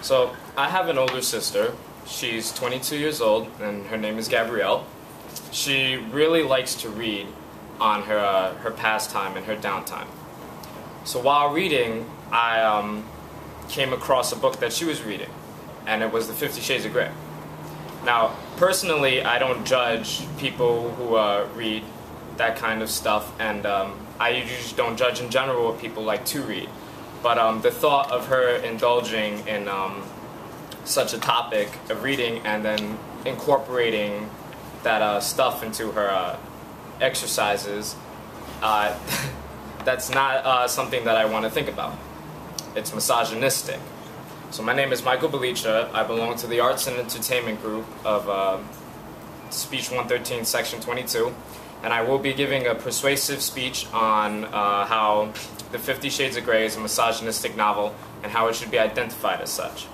So I have an older sister. She's 22 years old, and her name is Gabrielle. She really likes to read on her pastime and her downtime. So while reading, I came across a book that she was reading, and it was the 50 Shades of Grey. Now, personally, I don't judge people who read that kind of stuff, and I usually don't judge in general what people like to read. But the thought of her indulging in such a topic of reading and then incorporating that stuff into her exercises, that's not something that I want to think about. It's misogynistic. So my name is Mbalecha. I belong to the Arts and Entertainment Group of Speech 113, Section 22, and I will be giving a persuasive speech on how The 50 Shades of Grey is a misogynistic novel and how it should be identified as such.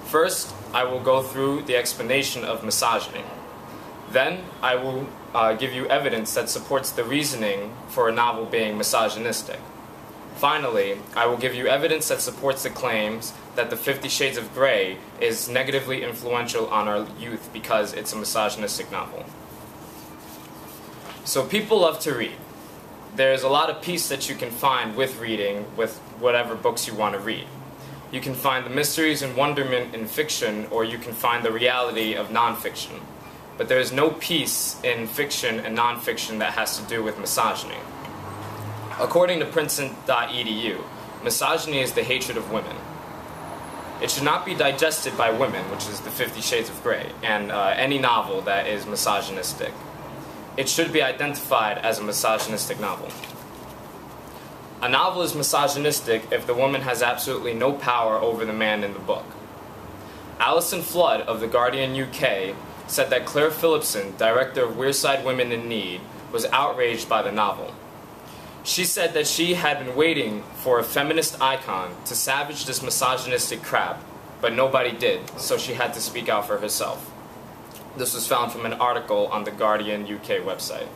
First, I will go through the explanation of misogyny. Then, I will give you evidence that supports the reasoning for a novel being misogynistic. Finally, I will give you evidence that supports the claims that The 50 Shades of Grey is negatively influential on our youth because it's a misogynistic novel. So people love to read. There's a lot of peace that you can find with reading, with whatever books you want to read. You can find the mysteries and wonderment in fiction, or you can find the reality of nonfiction. But there is no peace in fiction and nonfiction that has to do with misogyny. According to Princeton.edu, misogyny is the hatred of women. It should not be digested by women, which is the 50 Shades of Grey, and any novel that is misogynistic. It should be identified as a misogynistic novel. A novel is misogynistic if the woman has absolutely no power over the man in the book. Alison Flood of The Guardian UK said that Claire Phillipson, director of Wearside Women in Need, was outraged by the novel. She said that she had been waiting for a feminist icon to savage this misogynistic crap, but nobody did, so she had to speak out for herself. This was found from an article on the Guardian UK website.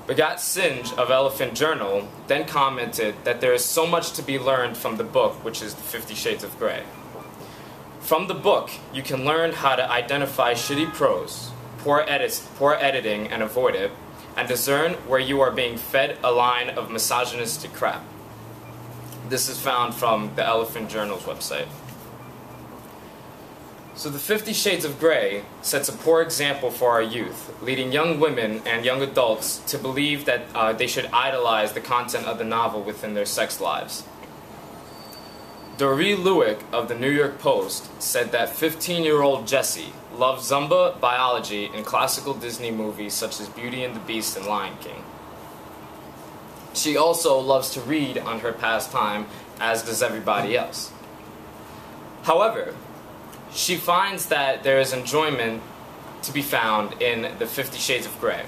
Begat Singe of Elephant Journal then commented that there is so much to be learned from the book, which is The 50 Shades of Grey. From the book, you can learn how to identify shitty prose, poor editing and avoid it, and discern where you are being fed a line of misogynistic crap. This is found from the Elephant Journal's website. So the 50 Shades of Grey sets a poor example for our youth, leading young women and young adults to believe that they should idolize the content of the novel within their sex lives. Dory Lewick of the New York Post said that 15-year-old Jessie loves Zumba biology in classical Disney movies such as Beauty and the Beast and Lion King. She also loves to read on her pastime, as does everybody else. However, she finds that there is enjoyment to be found in the 50 Shades of Grey.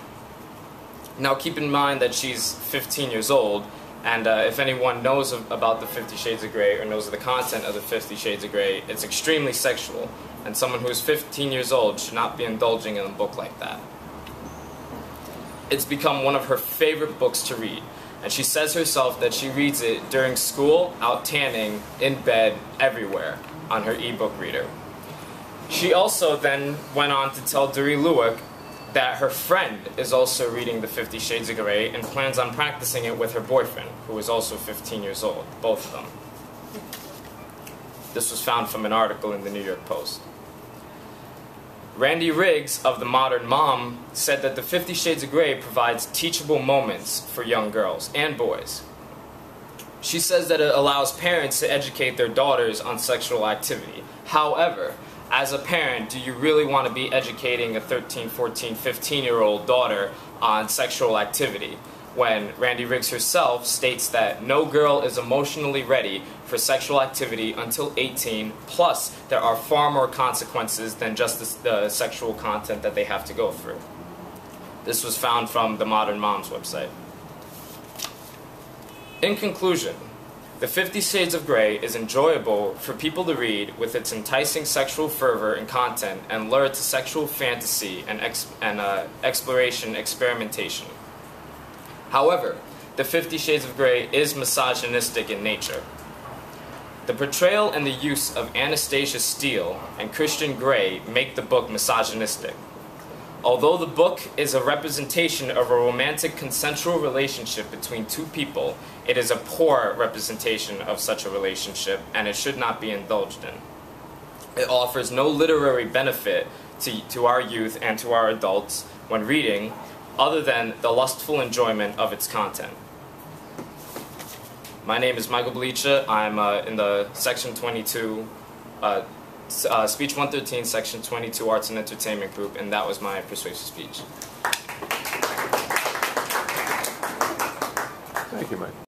Now keep in mind that she's 15 years old, and if anyone knows about the 50 Shades of Grey or knows the content of the 50 Shades of Grey, it's extremely sexual, and someone who is 15 years old should not be indulging in a book like that. It's become one of her favorite books to read, and she says herself that she reads it during school, out tanning, in bed, everywhere, on her ebook reader. She also then went on to tell Dory Lewick that her friend is also reading the 50 Shades of Grey and plans on practicing it with her boyfriend, who is also 15 years old, both of them. This was found from an article in the New York Post. Randy Riggs of The Modern Mom said that the 50 Shades of Grey provides teachable moments for young girls and boys. She says that it allows parents to educate their daughters on sexual activity. However, as a parent, do you really want to be educating a 13, 14, 15-year-old daughter on sexual activity when Randy Riggs herself states that no girl is emotionally ready for sexual activity until 18, plus there are far more consequences than just the sexual content that they have to go through. This was found from the Modern Mom's website. In conclusion, The 50 Shades of Grey is enjoyable for people to read with its enticing sexual fervor and content and lure to sexual fantasy and exploration experimentation. However, The 50 Shades of Grey is misogynistic in nature. The portrayal and the use of Anastasia Steele and Christian Grey make the book misogynistic. Although the book is a representation of a romantic consensual relationship between two people, it is a poor representation of such a relationship, and it should not be indulged in. It offers no literary benefit to our youth and to our adults when reading, other than the lustful enjoyment of its content. My name is Michael Mbalecha. I'm in the Section 22, Speech 113, Section 22 Arts and Entertainment Group, and that was my persuasive speech. Thank you, Mike.